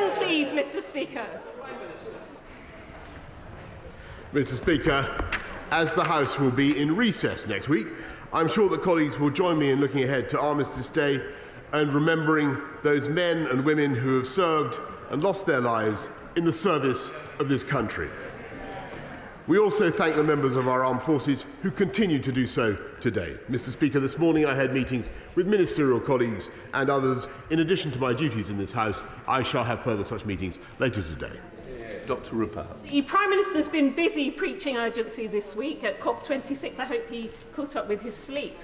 Again, please, Mr. Speaker. Mr. Speaker, as the House will be in recess next week, I'm sure that colleagues will join me in looking ahead to Armistice Day and remembering those men and women who have served and lost their lives in the service of this country. We also thank the members of our armed forces who continue to do so today. Mr. Speaker, this morning I had meetings with ministerial colleagues and others. In addition to my duties in this House, I shall have further such meetings later today. Dr. Rupert. The Prime Minister's been busy preaching urgency this week at COP26. I hope he caught up with his sleep.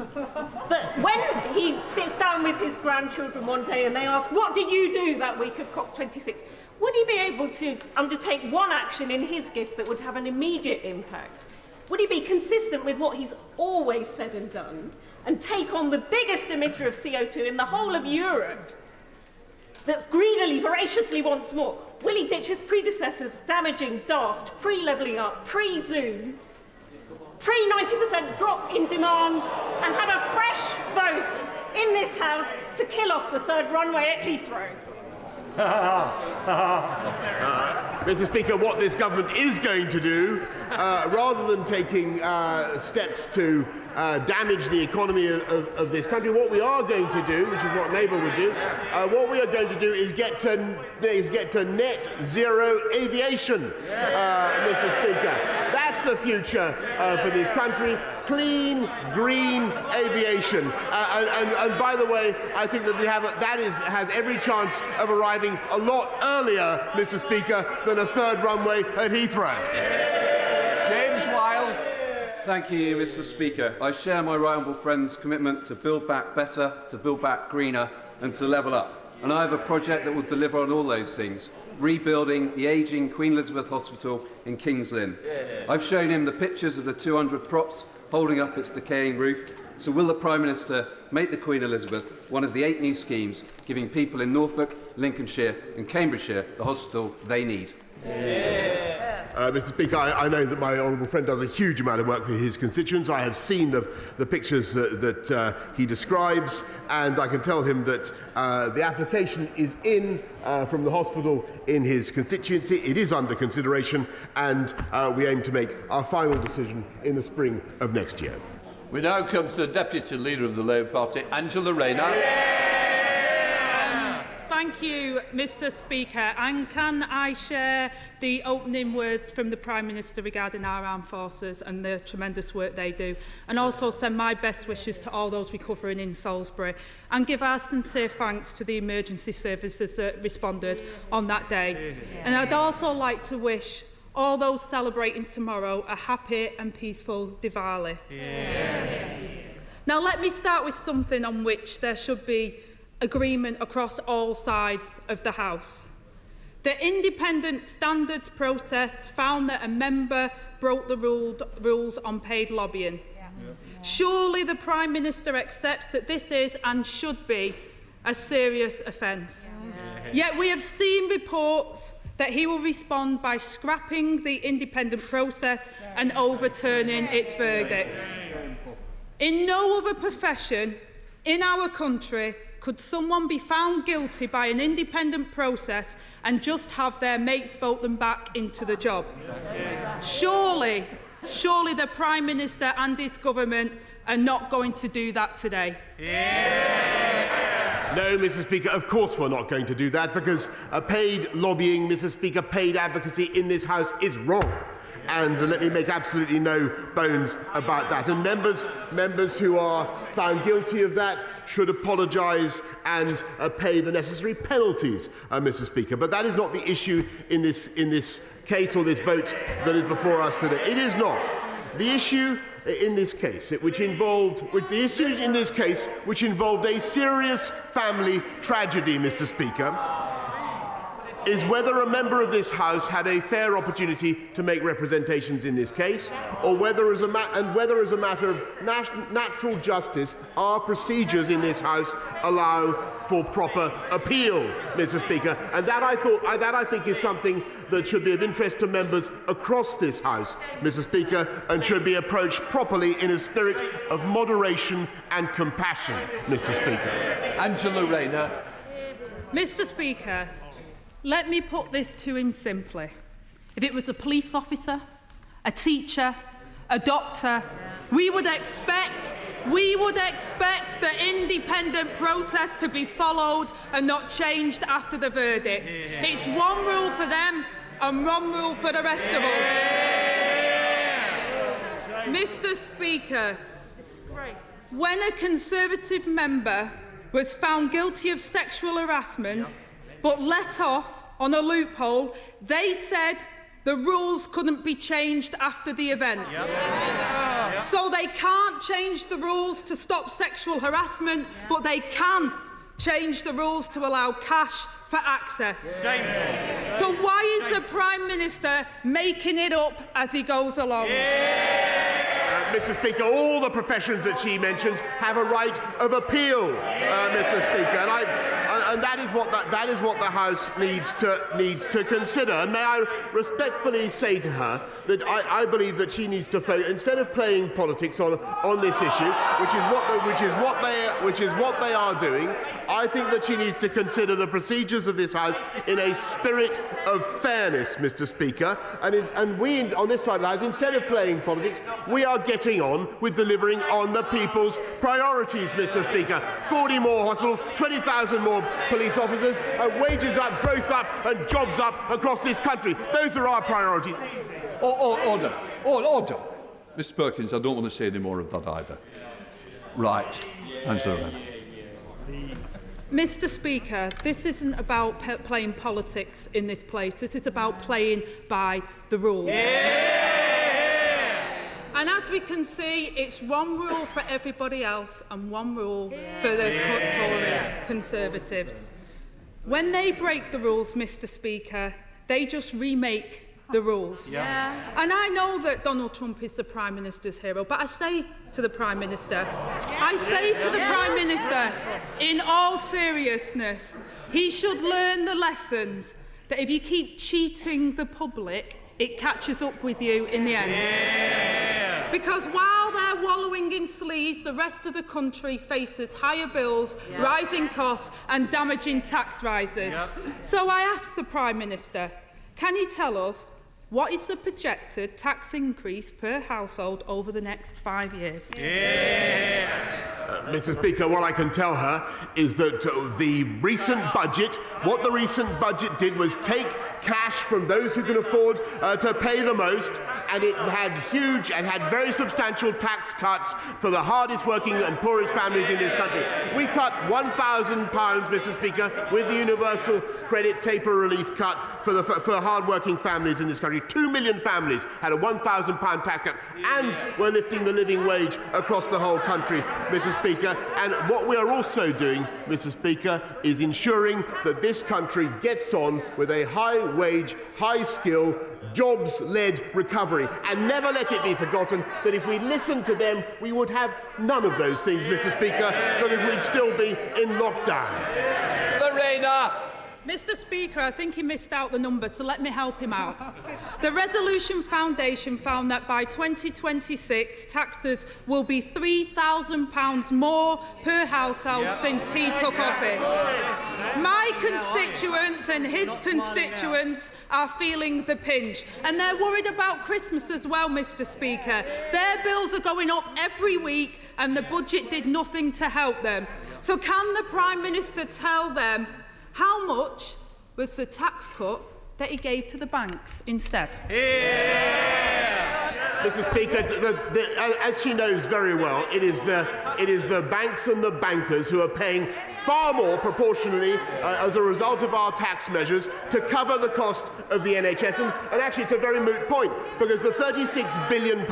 But when he sits down with his grandchildren one day and they ask, what did you do that week of COP26? Would he be able to undertake one action in his gift that would have an immediate impact? Would he be consistent with what he's always said and done and take on the biggest emitter of CO2 in the whole of Europe that greedily, voraciously wants more? Will he ditch his predecessors' damaging, daft, pre-levelling up, pre-Zoom, pre-90% drop in demand and have a fresh vote in this House to kill off the third runway at Heathrow? Mr. Speaker, what this government is going to do, rather than taking steps to damage the economy of this country, what we are going to do, which is what Labour would do, what we are going to do is get to net zero aviation, Mr. Speaker. That's the future for this country. Clean, green aviation. And by the way, I think that has every chance of arriving a lot earlier, Mr. Speaker, than a third runway at Heathrow. James Wilde. Thank you, Mr. Speaker. I share my right honourable friend's commitment to build back better, to build back greener and to level up. And I have a project that will deliver on all those things, rebuilding the ageing Queen Elizabeth Hospital in King's Lynn. I've shown him the pictures of the 200 props holding up its decaying roof. So will the Prime Minister make the Queen Elizabeth one of the 8 new schemes giving people in Norfolk, Lincolnshire and Cambridgeshire the hospital they need? Mr. Speaker, I know that my honourable friend does a huge amount of work for his constituents. I have seen the pictures that he describes, and I can tell him that the application is in from the hospital in his constituency. It is under consideration, and we aim to make our final decision in the spring of next year. We now come to the Deputy Leader of the Labour Party, Angela Rayner. Thank you, Mr. Speaker. And can I share the opening words from the Prime Minister regarding our armed forces and the tremendous work they do, and also send my best wishes to all those recovering in Salisbury, and give our sincere thanks to the emergency services that responded on that day. And I'd also like to wish all those celebrating tomorrow a happy and peaceful Diwali. Now let me start with something on which there should be agreement across all sides of the House. The independent standards process found that a member broke the rules on paid lobbying. Surely the Prime Minister accepts that this is and should be a serious offence. Yet we have seen reports that he will respond by scrapping the independent process and overturning its verdict. In no other profession in our country could someone be found guilty by an independent process and just have their mates vote them back into the job. Surely the Prime Minister and his government are not going to do that today. No, Mr. Speaker, of course we're not going to do that, because paid lobbying, Mr. Speaker, paid advocacy in this House is wrong. And let me make absolutely no bones about that. And members who are found guilty of that should apologise and pay the necessary penalties, Mr. Speaker. But that is not the issue in this case or this vote that is before us today. It is not. The issue in this case, which involved a serious family tragedy, Mr. Speaker, is whether a member of this House had a fair opportunity to make representations in this case, or whether as a matter of natural justice, our procedures in this House allow for proper appeal, Mr. Speaker. And that I think is something that should be of interest to members across this House, Mr. Speaker, and should be approached properly in a spirit of moderation and compassion, Mr. Speaker. Angela Rayner. Mr. Speaker, Let me put this to him simply. If it was a police officer, a teacher, a doctor, we would expect the independent process to be followed and not changed after the verdict. It's one rule for them and one rule for the rest of us. Mr. Speaker, when a Conservative member was found guilty of sexual harassment but let off on a loophole, they said the rules couldn't be changed after the event. So they can't change the rules to stop sexual harassment, but they can change the rules to allow cash for access. So why is the Prime Minister making it up as he goes along? Mr. Speaker, all the professions that she mentions have a right of appeal, Mr. Speaker, and that is what the House needs to consider. And may I respectfully say to her that I believe that she needs to focus, instead of playing politics on this issue, which is what they are doing. I think that she needs to consider the procedures of this House in a spirit of fairness, Mr. Speaker. And we on this side of the House, instead of playing politics, we are getting on with delivering on the people's priorities, Mr. Speaker. 40 more hospitals, 20,000 more police officers, wages up, growth up, and jobs up across this country. Those are our priorities. Order. Mr. Perkins, I don't want to say any more of that either. Right. Angela Rayner. Mr. Speaker, this isn't about playing politics in this place. This is about playing by the rules. And as we can see, it's one rule for everybody else and one rule for the Tory Conservatives. When they break the rules, Mr. Speaker, they just remake the rules. And I know that Donald Trump is the Prime Minister's hero, but I say to the Prime Minister, in all seriousness, he should learn the lessons that if you keep cheating the public, it catches up with you in the end. Because while they're wallowing in sleaze, the rest of the country faces higher bills, rising costs and damaging tax rises. So I ask the Prime Minister, can you tell us what is the projected tax increase per household over the next 5 years? Mr. Speaker, what I can tell her is that the recent budget did was take cash from those who can afford to pay the most, and it had very substantial tax cuts for the hardest working and poorest families in this country. We cut £1,000, Mr. Speaker, with the universal credit taper relief cut for hard-working families in this country. 2 million families had a £1,000 tax cut, and we're lifting the living wage across the whole country, Mr. Speaker. And what we are also doing, Mr. Speaker, is ensuring that this country gets on with a high-wage, high-skill, jobs-led recovery. And never let it be forgotten that if we listened to them, we would have none of those things, Mr. Speaker, because we'd still be in lockdown. Lorena! Mr. Speaker, I think he missed out the number, so let me help him out. The Resolution Foundation found that by 2026, taxes will be £3,000 more per household since he took office. My constituents and his constituents are feeling the pinch, and they're worried about Christmas as well, Mr. Speaker. Their bills are going up every week, and the budget did nothing to help them. So can the Prime Minister tell them how much was the tax cut that he gave to the banks instead? Mr. Speaker, as she knows very well, it is the banks and the bankers who are paying far more proportionally as a result of our tax measures to cover the cost of the NHS. And actually, it's a very moot point, because the £36 billion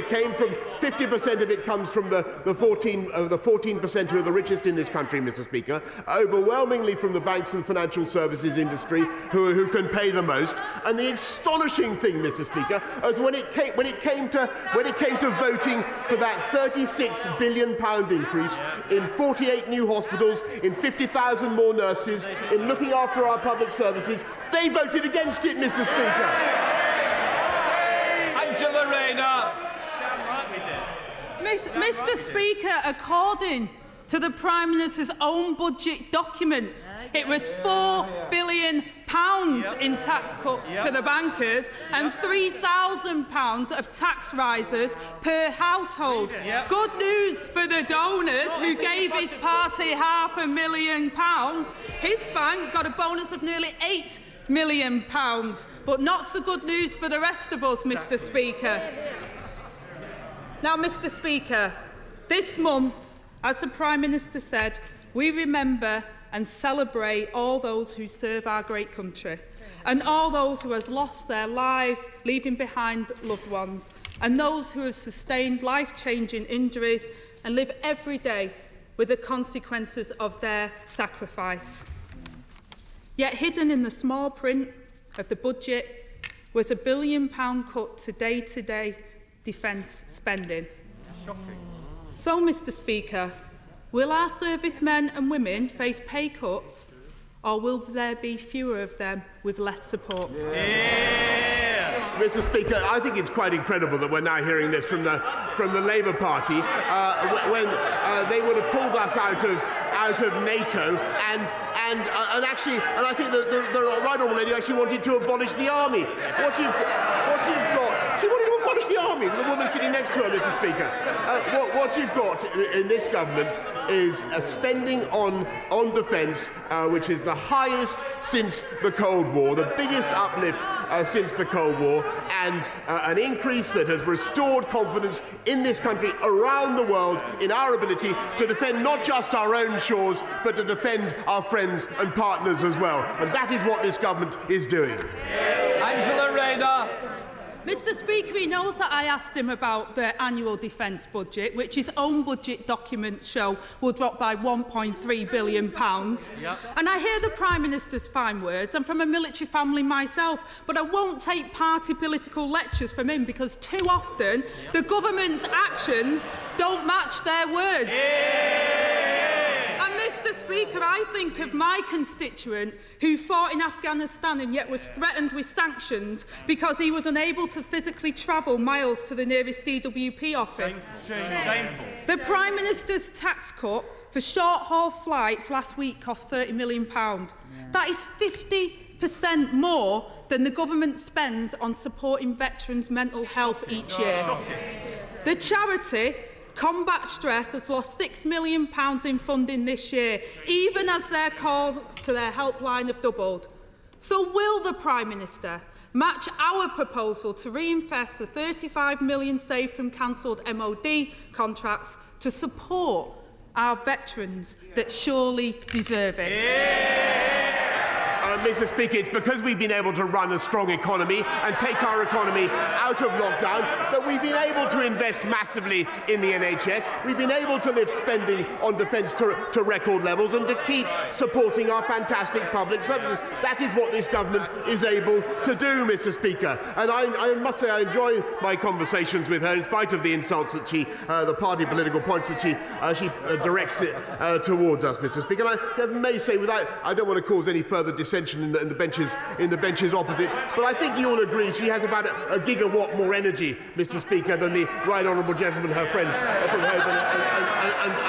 came from 50% of it comes from the 14% who are the richest in this country, Mr. Speaker, overwhelmingly from the banks and financial services industry who can pay the most. And the astonishing thing, Mr. Speaker, is when it came to voting for that £36 billion increase in 48 new hospitals, in 50,000 more nurses, in looking after our public services, they voted against it, Mr. Speaker. Angela Rayner. Mr. Speaker, according to the Prime Minister's own budget documents, it was £4 billion in tax cuts to the bankers and £3,000 of tax rises per household. Good news for the donors who gave his party £500,000. His bank got a bonus of nearly £8 million, but not so good news for the rest of us, Mr. Speaker. Now, Mr. Speaker, this month, as the Prime Minister said, we remember and celebrate all those who serve our great country and all those who have lost their lives, leaving behind loved ones, and those who have sustained life-changing injuries and live every day with the consequences of their sacrifice. Yet hidden in the small print of the budget was £1 billion cut to day-to-day defence spending. Shocking. So, Mr. Speaker, will our servicemen and women face pay cuts, or will there be fewer of them with less support? Mr. Speaker, I think it's quite incredible that we're now hearing this from the Labour Party when they would have pulled us out of NATO and I think the right honourable lady actually wanted to abolish the army. What you've got, she wanted to abolish the army. The woman sitting next to her, Mr. Speaker. What you've got in this government is a spending on defence which is the highest since the Cold War, the biggest uplift since the Cold War, and an increase that has restored confidence in this country around the world in our ability to defend not just our own shores, but to defend our friends and partners as well. And that is what this government is doing. Angela Rayner. Mr. Speaker, he knows that I asked him about the annual defence budget, which his own budget documents show will drop by £1.3 billion. And I hear the Prime Minister's fine words. I'm from a military family myself, but I won't take party political lectures from him because too often the government's actions don't match their words. Mr. Speaker, I think of my constituent who fought in Afghanistan and yet was threatened with sanctions because he was unable to physically travel miles to the nearest DWP office. Shameful. The Prime Minister's tax cut for short-haul flights last week cost £30 million. That is 50% more than the government spends on supporting veterans' mental health each year. The charity Combat Stress has lost £6 million in funding this year, even as their calls to their helpline have doubled. So will the Prime Minister match our proposal to reinvest the £35 million saved from cancelled MOD contracts to support our veterans that surely deserve it? Mr. Speaker, it's because we've been able to run a strong economy and take our economy out of lockdown that we've been able to invest massively in the NHS. We've been able to lift spending on defence to record levels and to keep supporting our fantastic public services. That is what this government is able to do, Mr. Speaker. And I must say I enjoy my conversations with her in spite of the insults that the party political points that she directs it towards us, Mr. Speaker. And I may say, I don't want to cause any further dissension in the benches opposite, but I think you all agree she has about a gigawatt more energy, Mr. Speaker, than the right honourable gentleman, her friend from Hope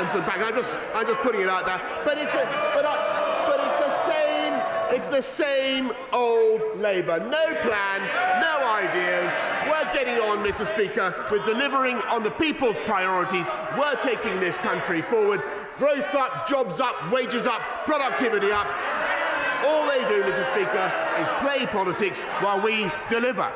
and St Patrick. I'm just putting it out there, but it's the same old Labour. No plan, no ideas. We're getting on, Mr. Speaker, with delivering on the people's priorities. We're taking this country forward. Growth up, jobs up, wages up, productivity up. All they do, Mr. Speaker, is play politics while we deliver.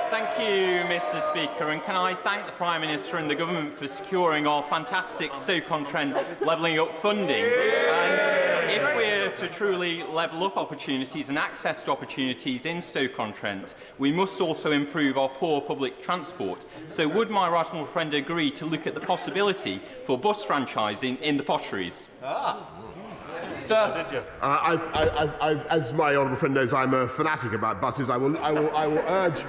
Thank you, Mr. Speaker, and can I thank the Prime Minister and the Government for securing our fantastic Stoke-on-Trent levelling up funding. And if we're to truly level up opportunities and access to opportunities in Stoke-on-Trent, we must also improve our poor public transport. So would my right honourable friend agree to look at the possibility for bus franchising in the potteries? As my honourable friend knows, I'm a fanatic about buses. I will urge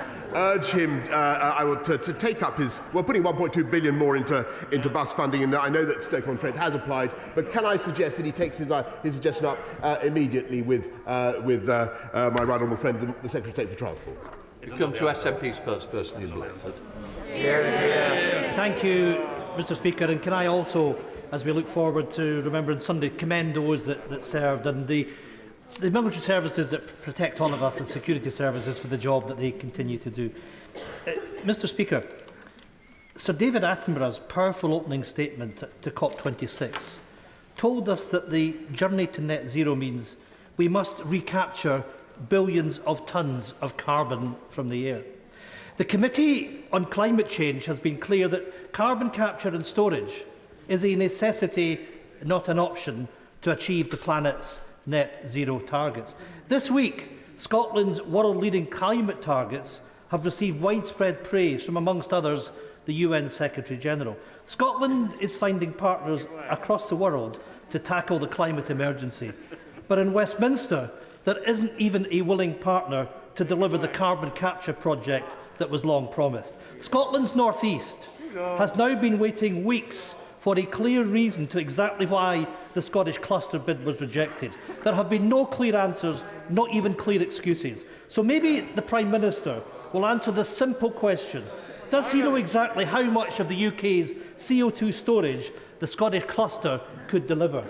him to take up we're putting 1.2 billion more into bus funding, and I know that Stoke-on-Trent has applied. But can I suggest that he takes his suggestion up immediately with my right honourable friend, the Secretary of State for Transport? You come to SNP spokesperson in Blandford. Thank you, Mr. Speaker, and can I also, as we look forward to Remembrance Sunday, commend those that served. And the the military services that protect all of us, the security services, for the job that they continue to do. Mr. Speaker, Sir David Attenborough's powerful opening statement to COP26 told us that the journey to net zero means we must recapture billions of tonnes of carbon from the air. The Committee on Climate Change has been clear that carbon capture and storage is a necessity, not an option, to achieve the planet's net zero targets. This week, Scotland's world-leading climate targets have received widespread praise from, amongst others, the UN Secretary-General. Scotland is finding partners across the world to tackle the climate emergency. But in Westminster, there isn't even a willing partner to deliver the carbon capture project that was long promised. Scotland's North East has now been waiting weeks for a clear reason to exactly why the Scottish cluster bid was rejected. There have been no clear answers, not even clear excuses. So maybe the Prime Minister will answer the simple question: does he know exactly how much of the UK's CO2 storage the Scottish cluster could deliver?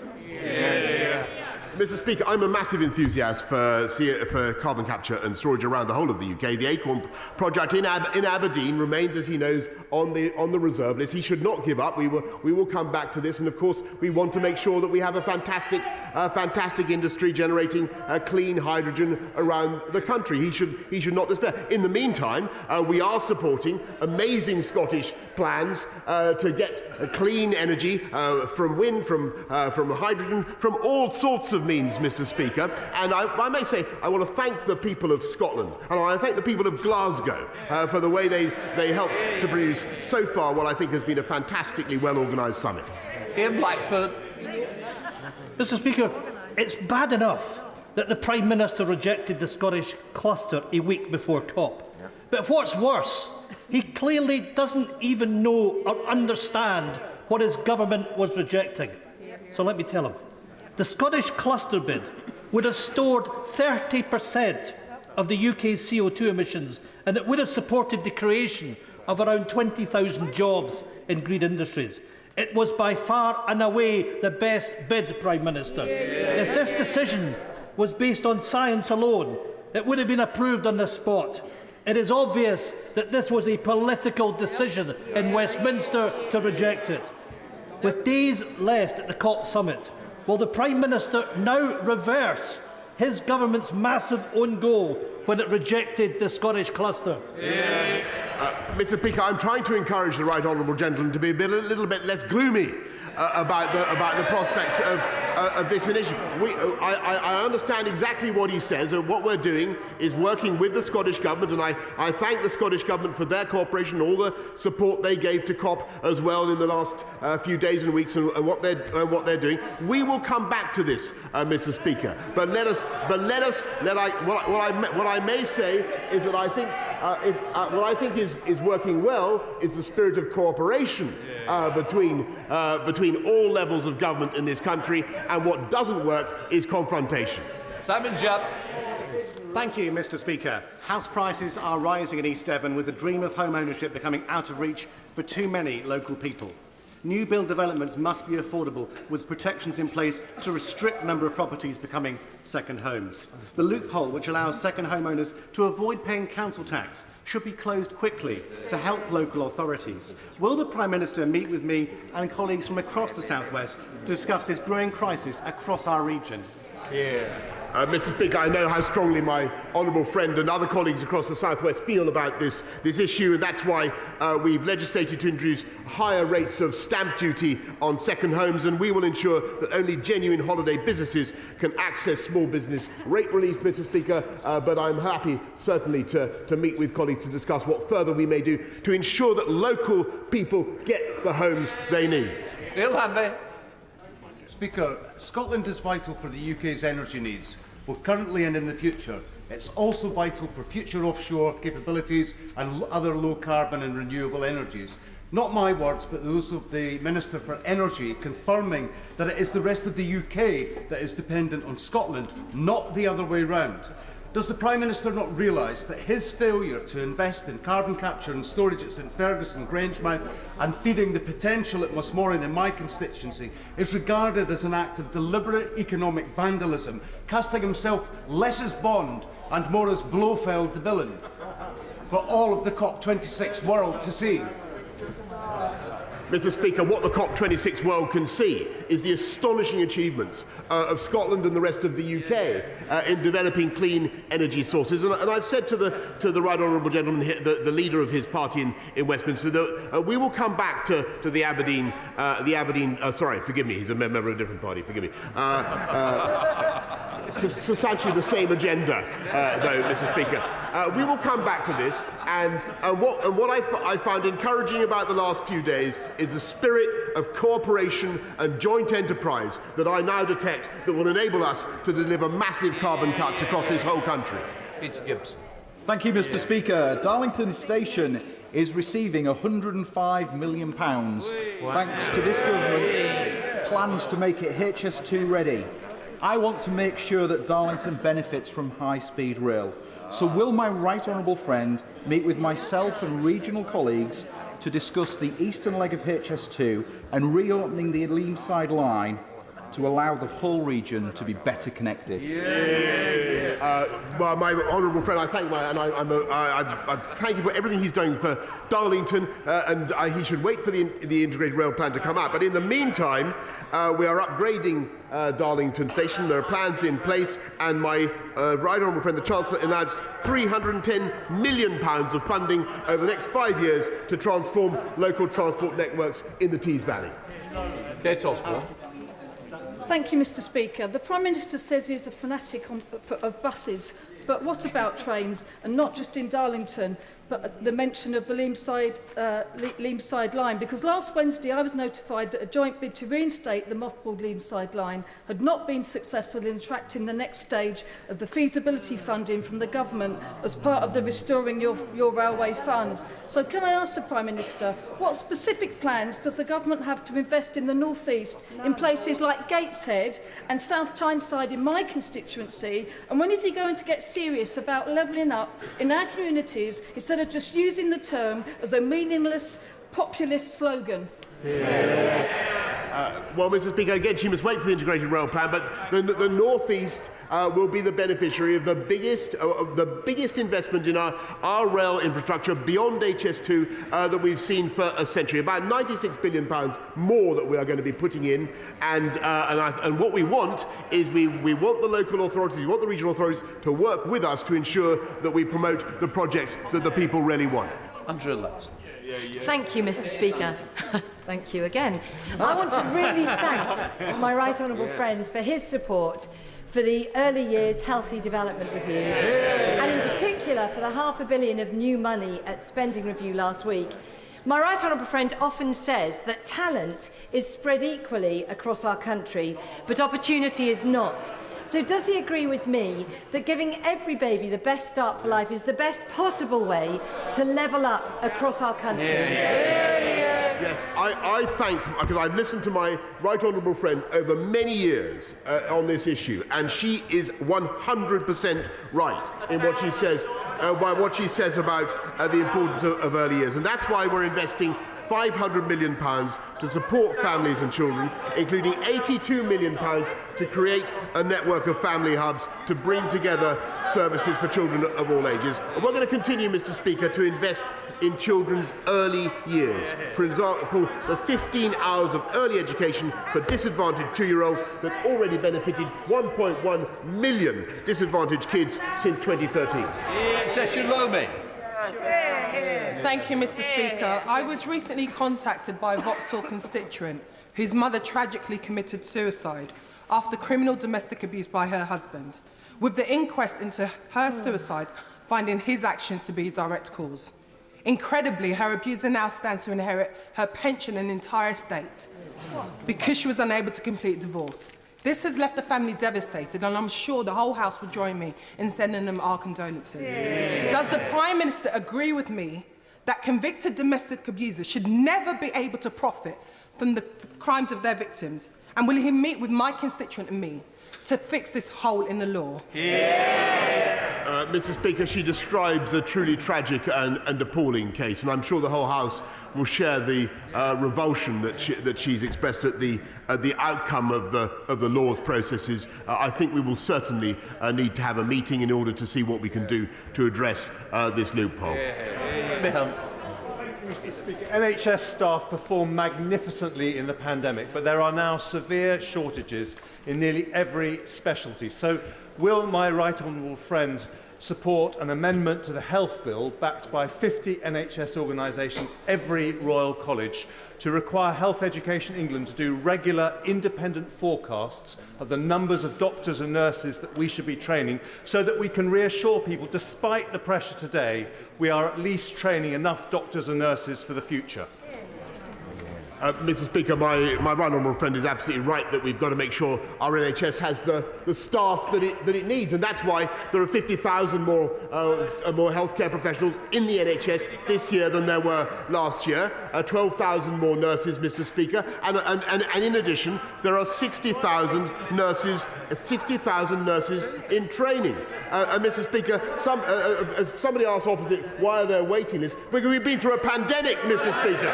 Mr. Speaker, I'm a massive enthusiast for carbon capture and storage around the whole of the UK. The Acorn project in Aberdeen remains, as he knows, on the reserve list. He should not give up. We will come back to this, and of course, we want to make sure that we have a fantastic industry generating clean hydrogen around the country. He should not despair. In the meantime, we are supporting amazing Scottish plans to get clean energy from wind, from hydrogen, from all sorts of means, Mr. Speaker. And I may say, I want to thank the people of Scotland, and I thank the people of Glasgow for the way they helped to produce so far what I think has been a fantastically well-organised summit. Ian Blackford. Mr. Speaker, it's bad enough that the Prime Minister rejected the Scottish cluster a week before COP. But what's worse, he clearly doesn't even know or understand what his government was rejecting. So let me tell him. The Scottish cluster bid would have stored 30% of the UK's CO2 emissions, and it would have supported the creation of around 20,000 jobs in green industries. It was by far and away the best bid, Prime Minister. If this decision was based on science alone, it would have been approved on the spot. It is obvious that this was a political decision in Westminster to reject it. With days left at the COP summit, will the Prime Minister now reverse his government's massive own goal when it rejected the Scottish cluster? Mr. Speaker, I'm trying to encourage the right honourable gentleman to be a little bit less gloomy about the prospects of this initiative. I understand exactly what he says, and what we're doing is working with the Scottish Government, and I thank the Scottish Government for their cooperation and all the support they gave to COP as well in the last few days and weeks, and what they're doing. We will come back to this, Mr. Speaker. But what I may say is that I think what I think is working well is the spirit of cooperation between all levels of government in this country, and what doesn't work is confrontation. Simon Jupp. Thank you, Mr. Speaker. House prices are rising in East Devon, with the dream of home ownership becoming out of reach for too many local people. New build developments must be affordable, with protections in place to restrict the number of properties becoming second homes. The loophole which allows second homeowners to avoid paying council tax should be closed quickly to help local authorities. Will the Prime Minister meet with me and colleagues from across the South West to discuss this growing crisis across our region? Mr. Speaker, I know how strongly my honourable friend and other colleagues across the South West feel about this issue, and that's why we've legislated to introduce higher rates of stamp duty on second homes, and we will ensure that only genuine holiday businesses can access small business rate relief, Mr. Speaker, but I'm happy certainly to meet with colleagues to discuss what further we may do to ensure that local people get the homes they need. Bill Hanby. Speaker, Scotland is vital for the UK's energy needs, both currently and in the future. It's also vital for future offshore capabilities and other low-carbon and renewable energies. Not my words, but those of the Minister for Energy, confirming that it is the rest of the UK that is dependent on Scotland, not the other way round. Does the Prime Minister not realise that his failure to invest in carbon capture and storage at St Ferguson, Grangemouth and feeding the potential at Musmoran in my constituency is regarded as an act of deliberate economic vandalism, casting himself less as Bond and more as Blofeld the villain for all of the COP26 world to see? Mr. Speaker, what the COP26 world can see is the astonishing achievements of Scotland and the rest of the UK in developing clean energy sources. And I've said to the right honourable gentleman here, the leader of his party in Westminster, that we will come back to the Aberdeen. Sorry, forgive me, he's a member of a different party. Forgive me. Substantially the same agenda, though, Mr. Speaker. We will come back to this, and what I found encouraging about the last few days is the spirit of cooperation and joint enterprise that I now detect that will enable us to deliver massive carbon cuts across this whole country. Peter Gibbs. Thank you, Mr. Speaker. Darlington Station is receiving £105 million thanks to this government's plans to make it HS2 ready. I want to make sure that Darlington benefits from high-speed rail. So will my right honourable friend meet with myself and regional colleagues to discuss the eastern leg of HS2 and reopening the Leamside line to allow the whole region to be better connected? Well, my honourable friend, I thank I thank you for everything he's doing for Darlington, and he should wait for the integrated rail plan to come out. But in the meantime, we are upgrading Darlington Station. There are plans in place, and my right honourable friend, the Chancellor, announced £310 million of funding over the next 5 years to transform local transport networks in the Tees Valley. Kate Osborne. Thank you, Mr. Speaker. The Prime Minister says he is a fanatic of buses, but what about trains, and not just in Darlington, but the mention of the Leamside line? Because last Wednesday I was notified that a joint bid to reinstate the mothballed Leamside line had not been successful in attracting the next stage of the feasibility funding from the government as part of the Restoring Your Railway Fund. So can I ask the Prime Minister, what specific plans does the government have to invest in the North East in places like Gateshead and South Tyneside in my constituency, and when is he going to get serious about levelling up in our communities instead of just using the term as a meaningless populist slogan? Well, Mr. Speaker, again, she must wait for the integrated rail plan, but the North East will be the beneficiary of the biggest investment in our rail infrastructure beyond HS2 that we've seen for a century. About £96 billion more that we are going to be putting in, and what we want is we want the local authorities, we want the regional authorities to work with us to ensure that we promote the projects that the people really want. Andrea Letts. Thank you, Mr. Speaker. Thank you again. I want to really thank my right honourable friend for his support for the Early Years Healthy Development Review, and in particular for the £500 million of new money at Spending Review last week. My right honourable friend often says that talent is spread equally across our country, but opportunity is not. So does he agree with me that giving every baby the best start for life is the best possible way to level up across our country? Yes, I thank, because I've listened to my right honourable friend over many years on this issue, and she is 100% right in what she says, about the importance of early years. And that's why we're investing £500 million to support families and children, including £82 million to create a network of family hubs to bring together services for children of all ages. And we're going to continue, Mr. Speaker, to invest in children's early years. For example, the 15 hours of early education for disadvantaged 2-year-olds that's already benefited 1.1 million disadvantaged kids since 2013. Session Lomi. Thank you, Mr. Speaker. I was recently contacted by a Vauxhall constituent whose mother tragically committed suicide after criminal domestic abuse by her husband, with the inquest into her suicide finding his actions to be a direct cause. Incredibly, her abuser now stands to inherit her pension and entire estate because she was unable to complete divorce. This has left the family devastated, and I'm sure the whole House will join me in sending them our condolences. Does the Prime Minister agree with me that convicted domestic abusers should never be able to profit from the crimes of their victims? And will he meet with my constituent and me to fix this hole in the law? Mr. Speaker, she describes a truly tragic and appalling case, and I'm sure the whole House will share the revulsion that she's expressed at the outcome of the law's processes. I think we will certainly need to have a meeting in order to see what we can do to address this loophole. Mr. Speaker, NHS staff performed magnificently in the pandemic, but there are now severe shortages in nearly every specialty. So, will my right honourable friend support an amendment to the health bill backed by 50 NHS organisations, every Royal College, to require Health Education England to do regular independent forecasts of the numbers of doctors and nurses that we should be training, so that we can reassure people, despite the pressure today, we are at least training enough doctors and nurses for the future? Mr. Speaker, my right honourable friend is absolutely right that we've got to make sure our NHS has the staff that it needs, and that's why there are 50,000 more healthcare professionals in the NHS this year than there were last year, 12,000 more nurses, Mr. Speaker, and in addition there are 60,000 nurses in training. And Mr. Speaker, somebody asked opposite, why are there waiting lists? Because we've been through a pandemic, Mr. Speaker,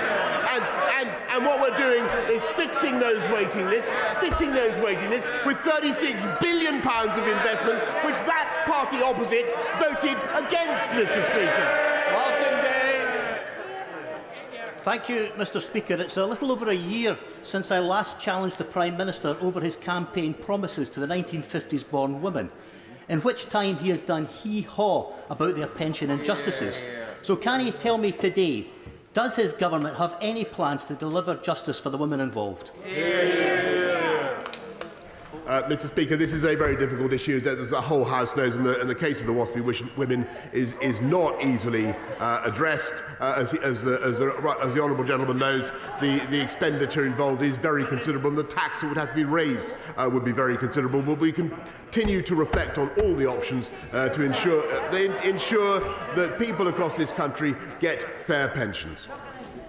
and what we're doing is fixing those waiting lists with £36 billion of investment, which that party opposite voted against, Mr. Speaker. Martin Day. Thank you, Mr. Speaker. It's a little over a year since I last challenged the Prime Minister over his campaign promises to the 1950s-born women, in which time he has done hee-haw about their pension injustices. So can he tell me today, does his government have any plans to deliver justice for the women involved? Mr. Speaker, this is a very difficult issue, as the whole House knows, and the case of the WASPy women is not easily addressed. As the honourable gentleman knows, the expenditure involved is very considerable, and the tax that would have to be raised would be very considerable. But we continue to reflect on all the options to ensure that people across this country get fair pensions.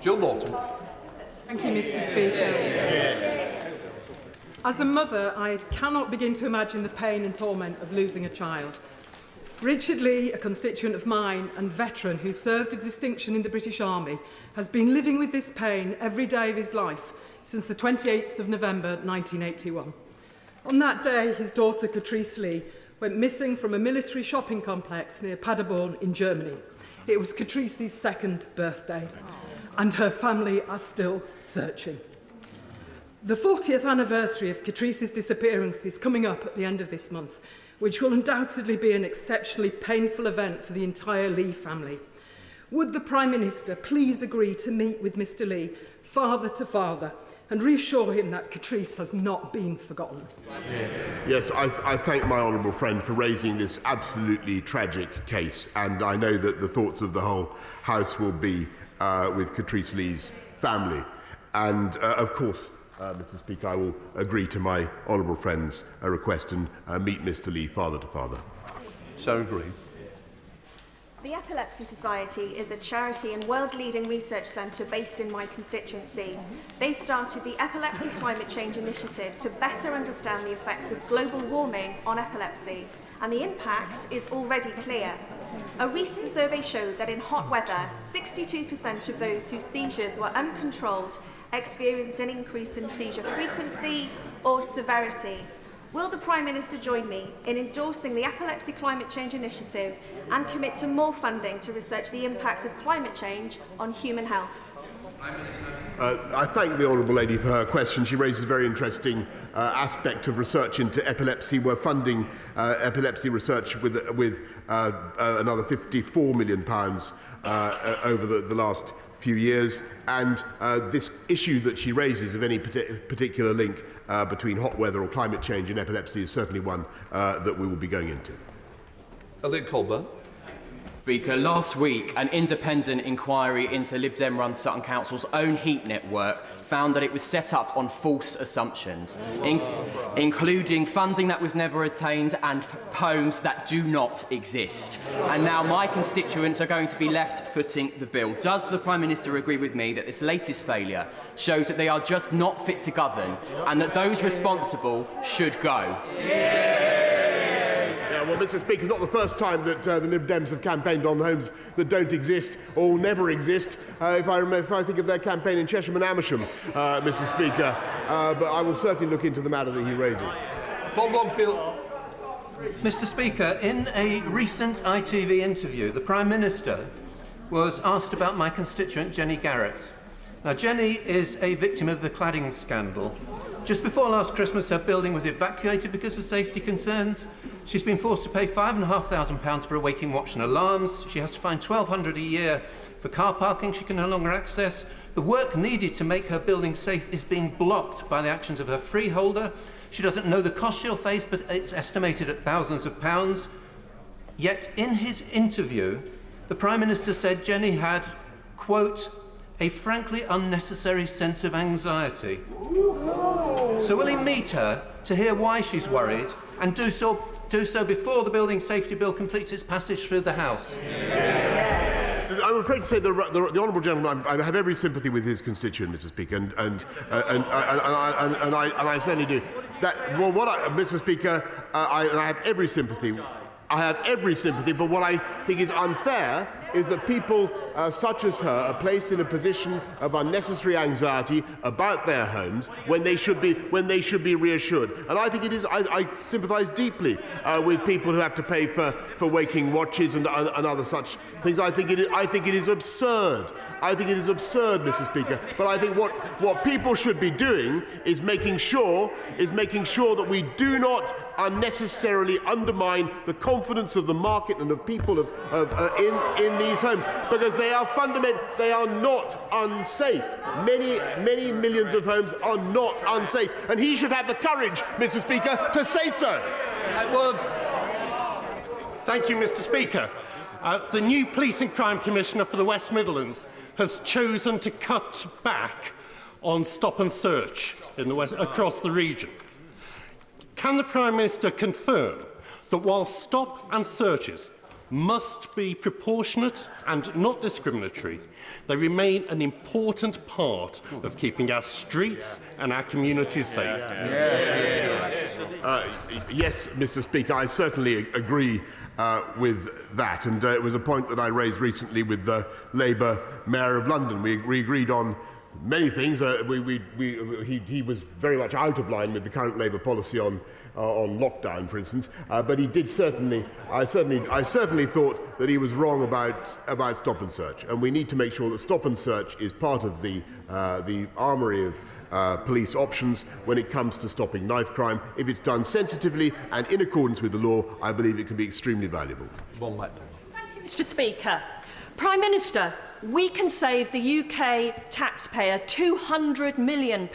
Jill Morton. Thank you, Mr. Speaker. As a mother, I cannot begin to imagine the pain and torment of losing a child. Richard Lee, a constituent of mine and veteran who served with distinction in the British Army, has been living with this pain every day of his life since the 28th of November 1981. On that day, his daughter, Catrice Lee, went missing from a military shopping complex near Paderborn in Germany. It was Catrice's second birthday, and her family are still searching. The 40th anniversary of Catrice's disappearance is coming up at the end of this month, which will undoubtedly be an exceptionally painful event for the entire Lee family. Would the Prime Minister please agree to meet with Mr. Lee, father to father, and reassure him that Catrice has not been forgotten? Yes, I thank my honourable friend for raising this absolutely tragic case, and I know that the thoughts of the whole House will be with Catrice Lee's family. And, of course, Mr. Speaker, I will agree to my honourable friend's request and meet Mr. Lee father to father. Sarah Green. The Epilepsy Society is a charity and world-leading research centre based in my constituency. They've started the Epilepsy Climate Change Initiative to better understand the effects of global warming on epilepsy, and the impact is already clear. A recent survey showed that in hot weather, 62% of those whose seizures were uncontrolled experienced an increase in seizure frequency or severity. Will the Prime Minister join me in endorsing the Epilepsy Climate Change Initiative and commit to more funding to research the impact of climate change on human health? I thank the honourable lady for her question. She raises a very interesting aspect of research into epilepsy. We're funding epilepsy research with another £54 million over the last few years, and this issue that she raises of any particular link between hot weather or climate change and epilepsy is certainly one that we will be going into. Elliot Colburn. Speaker, last week an independent inquiry into Lib Dem-run Sutton Council's own heat network found that it was set up on false assumptions, including funding that was never attained and homes that do not exist. And now my constituents are going to be left footing the bill. Does the Prime Minister agree with me that this latest failure shows that they are just not fit to govern and that those responsible should go? Well, Mr. Speaker, it's not the first time that the Lib Dems have campaigned on homes that don't exist or will never exist. If I think of their campaign in Chesham and Amersham, Mr. Speaker, but I will certainly look into the matter that he raises. Paul Longfield. Mr. Speaker, in a recent ITV interview, the Prime Minister was asked about my constituent, Jenny Garrett. Now, Jenny is a victim of the cladding scandal. Just before last Christmas, her building was evacuated because of safety concerns. She's been forced to pay £5,500 for a waiting watch and alarms. She has to find £1,200 a year for car parking she can no longer access. The work needed to make her building safe is being blocked by the actions of her freeholder. She doesn't know the cost she'll face, but it's estimated at thousands of pounds. Yet in his interview, the Prime Minister said Jenny had, quote, a frankly unnecessary sense of anxiety. So will he meet her to hear why she's worried and do so before the Building Safety Bill completes its passage through the House? I'm afraid to say the honourable gentleman, I have every sympathy with his constituent, Mr. Speaker, and I certainly do. Mr. Speaker, I have every sympathy. I have every sympathy, but what I think is unfair is that people such as her are placed in a position of unnecessary anxiety about their homes when they should be reassured. And I think it is. I sympathise deeply with people who have to pay for waking watches and other such things. I think it is absurd. I think it is absurd, Mr. Speaker. But I think what people should be doing is making sure that we do not unnecessarily undermine the confidence of the market and of people in these homes, because they are they are not unsafe. Many millions of homes are not unsafe, and he should have the courage, Mr. Speaker, to say so. Thank you, Mr. Speaker. The new Police and Crime Commissioner for the West Midlands has chosen to cut back on stop and search across the region. Can the Prime Minister confirm that while stop and searches must be proportionate and not discriminatory, they remain an important part of keeping our streets and our communities safe? Yes, Mr. Speaker, I certainly agree with that, and it was a point that I raised recently with the Labour Mayor of London. We agreed on many things. He was very much out of line with the current Labour policy on lockdown, for instance, but he did certainly. I certainly thought that he was wrong about stop and search, and we need to make sure that stop and search is part of the armoury of police options when it comes to stopping knife crime. If it's done sensitively and in accordance with the law, I believe it can be extremely valuable. Thank you, Mr. Speaker. Prime Minister, we can save the UK taxpayer £200 million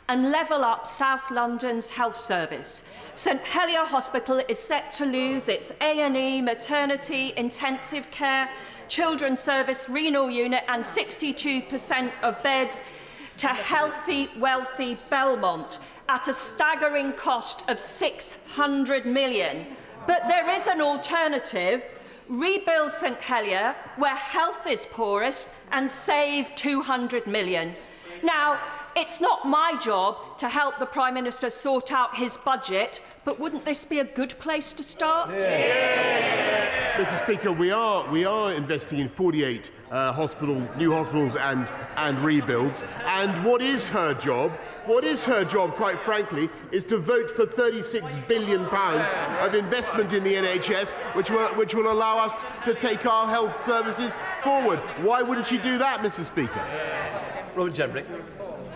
and level up South London's health service. St Helier Hospital is set to lose its A&E, maternity, intensive care, children's service, renal unit and 62% of beds to healthy, wealthy Belmont at a staggering cost of £600 million. But there is an alternative. Rebuild St Helier, where health is poorest, and save £200 million. Now, it's not my job to help the Prime Minister sort out his budget, but wouldn't this be a good place to start? Mr. Speaker, we are investing in 48 new hospitals and rebuilds. And what is her job? What is her job, quite frankly, is to vote for £36 billion of investment in the NHS, which will allow us to take our health services forward. Why wouldn't she do that, Mr. Speaker? Robert Jenrick.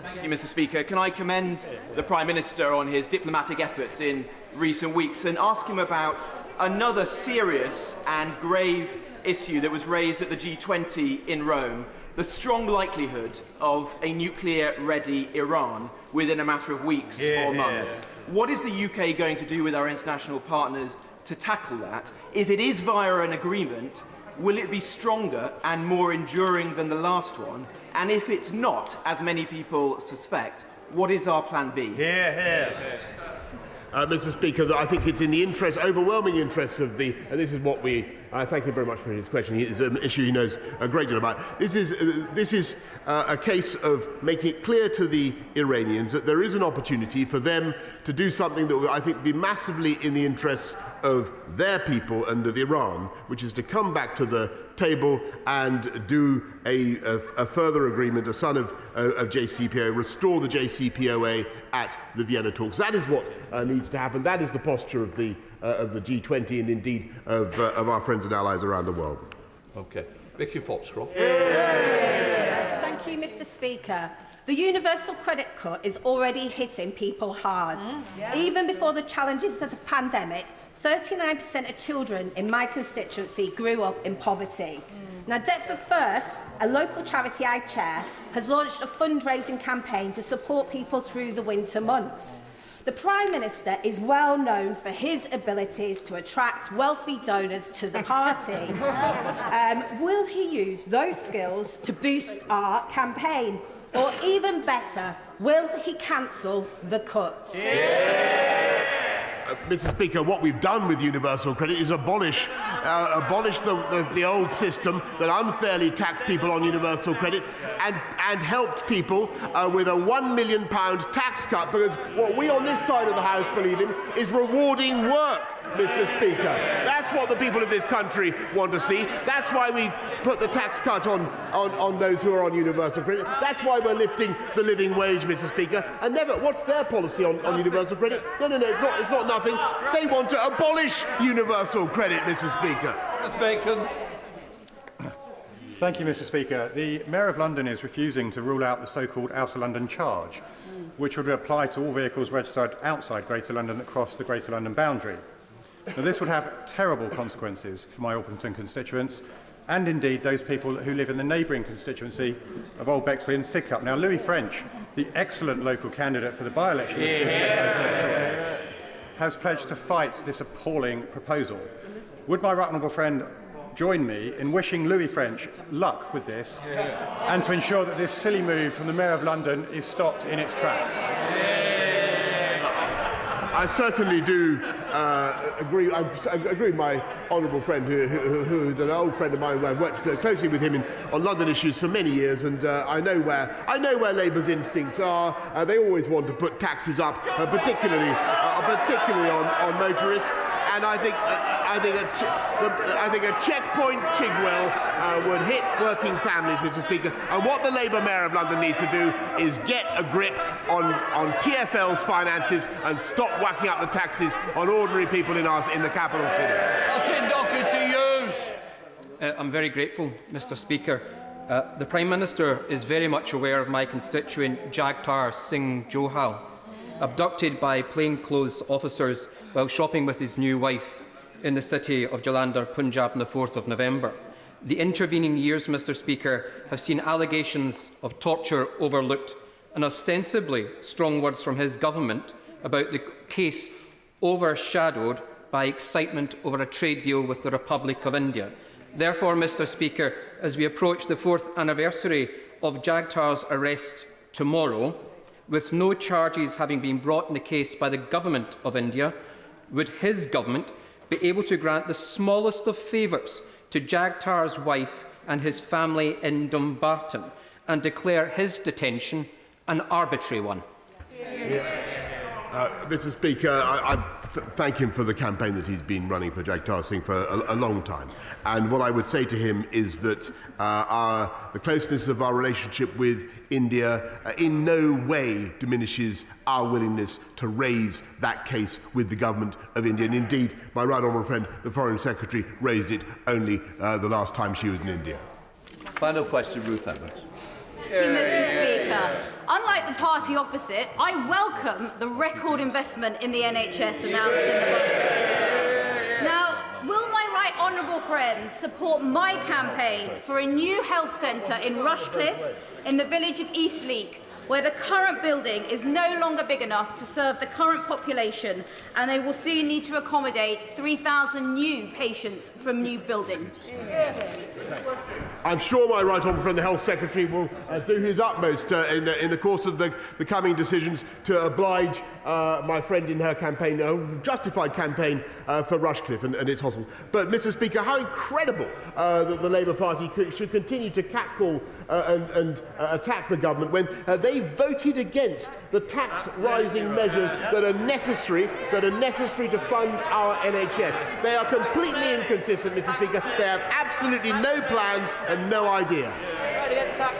Thank you, Mr. Speaker. Can I commend the Prime Minister on his diplomatic efforts in recent weeks and ask him about another serious and grave issue that was raised at the G20 in Rome, the strong likelihood of a nuclear-ready Iran within a matter of weeks or months. What is the UK going to do with our international partners to tackle that? If it is via an agreement, will it be stronger and more enduring than the last one? And if it's not, as many people suspect, what is our plan B? Mr. Speaker, I think it's in the overwhelming interests of and this is what we. Thank you very much for his question. It's an issue he knows a great deal about. This is a case of making it clear to the Iranians that there is an opportunity for them to do something that I think would be massively in the interests of their people and of Iran, which is to come back to the table and do a further agreement, a son of JCPOA, restore the JCPOA at the Vienna talks. That is what needs to happen. That is the posture of the G20 and indeed of our friends and allies around the world. Okay. Vicky Foxcroft. Thank you, Mr. Speaker. The universal credit cut is already hitting people hard. Even before the challenges of the pandemic, 39% of children in my constituency grew up in poverty. Now, Deptford First, a local charity I chair, has launched a fundraising campaign to support people through the winter months. The Prime Minister is well known for his abilities to attract wealthy donors to the party. Will he use those skills to boost our campaign? Or even better, will he cancel the cuts? Mr. Speaker, what we've done with universal credit is abolish the old system that unfairly taxed people on universal credit and helped people with a £1 million tax cut, because what we on this side of the House believe in is rewarding work, Mr. Speaker. That's what the people of this country want to see. That's why we've put the tax cut on those who are on universal credit. That's why we're lifting the living wage, Mr. Speaker. And never, what's their policy on universal credit? No, it's not nothing. They want to abolish universal credit, Mr. Speaker. Bacon. Thank you, Mr. Speaker. The Mayor of London is refusing to rule out the so-called Outer London charge, which would apply to all vehicles registered outside Greater London that cross the Greater London boundary. Now, this would have terrible consequences for my Orpington constituents and indeed those people who live in the neighbouring constituency of Old Bexley and Sidcup. Now, Louis French, the excellent local candidate for the by-election, has pledged to fight this appalling proposal. Would my right honourable friend join me in wishing Louis French luck with this and to ensure that this silly move from the Mayor of London is stopped in its tracks? I certainly do agree. I agree with my honourable friend, who is an old friend of mine. I've worked closely with him on London issues for many years, and I know where Labour's instincts are. They always want to put taxes up, particularly on motorists. And I think a checkpoint Chigwell would hit working families, Mr. Speaker. And what the Labour Mayor of London needs to do is get a grip on TfL's finances and stop whacking up the taxes on ordinary people in the capital city. Martin Docherty, I'm very grateful, Mr. Speaker. The Prime Minister is very much aware of my constituent Jagtar Singh Johal, abducted by plainclothes officers while shopping with his new wife in the city of Jalandhar, Punjab on the 4th of November. The intervening years, Mr. Speaker, have seen allegations of torture overlooked and ostensibly strong words from his government about the case overshadowed by excitement over a trade deal with the Republic of India. Therefore, Mr. Speaker, as we approach the 4th anniversary of Jagtar's arrest tomorrow, with no charges having been brought in the case by the Government of India, would his government be able to grant the smallest of favours to Jagtar's wife and his family in Dumbarton and declare his detention an arbitrary one? Mr. Speaker, I thank him for the campaign that he's been running for Jagtar Singh for a long time. And what I would say to him is that the closeness of our relationship with India in no way diminishes our willingness to raise that case with the government of India. And indeed, my right honourable friend, the Foreign Secretary, raised it only the last time she was in India. Final question, Ruth Edwards. Thank you, Mr. Speaker. Unlike the party opposite, I welcome the record investment in the NHS announced in the budget. Now, will my right honourable friend support my campaign for a new health centre in Rushcliffe, in the village of Eastleek, where the current building is no longer big enough to serve the current population, and they will soon need to accommodate 3,000 new patients from new building? I'm sure my right honourable friend, the Health Secretary, will do his utmost in the course of the coming decisions to oblige my friend in her campaign, justified campaign for Rushcliffe and its hospital. But, Mr. Speaker, how incredible that the Labour Party should continue to catcall and attack the government when they they voted against the tax-rising measures that are necessary to fund our NHS. They are completely inconsistent, Mr. Speaker. They have absolutely no plans and no idea.